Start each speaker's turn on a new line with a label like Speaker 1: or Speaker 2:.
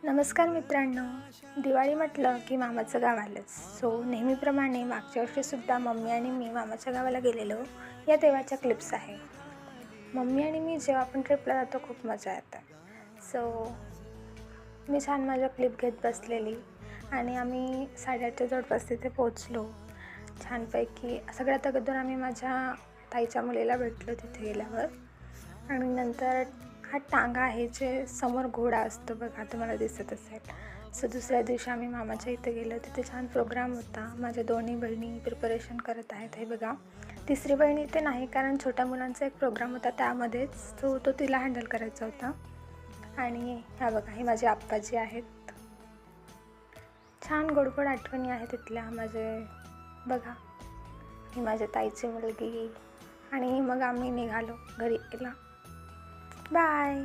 Speaker 1: नमस्कार मित्रांनो. दिवाळी म्हटलं की मामाचं गाव आलंच. नेहमीप्रमाणे मागच्या वर्षीसुद्धा मम्मी आणि मी मामाच्या गावाला गेलेलो. या तेव्हाच्या क्लिप्स आहे. मम्मी आणि मी जेव्हा आपण ट्रिपला जातो खूप मजा येते. मी छान माझ्या क्लिप घेत बसलेली आणि आम्ही 8:30च्या जवळपास तिथे पोहोचलो. छानपैकी सगळ्यात अगोदर आम्ही माझ्या ताईच्या मुलीला भेटलो तिथे गेल्यावर. आणि नंतर हा टांगा आहे जे समोर घोडा असतो बघा, तुम्हाला दिसत असेल. दुसऱ्या दिवशी आम्ही मामाच्या इथे गेलो. तिथे छान प्रोग्राम होता. माझ्या दोन्ही बहिणी प्रिपरेशन करत आहेत हे बघा. तिसरी बहीण इथे नाही कारण छोट्या मुलांचा एक प्रोग्राम होता त्यामध्येच तो तिला हँडल करायचा होता. आणि ह्या बघा, ही माझी आप्पाजी आहेत. छान गोड आठवणी आहेत तिथल्या बघा. ही माझ्या ताईची मुलगी. आणि मग आम्ही निघालो घरी यायला. बाय.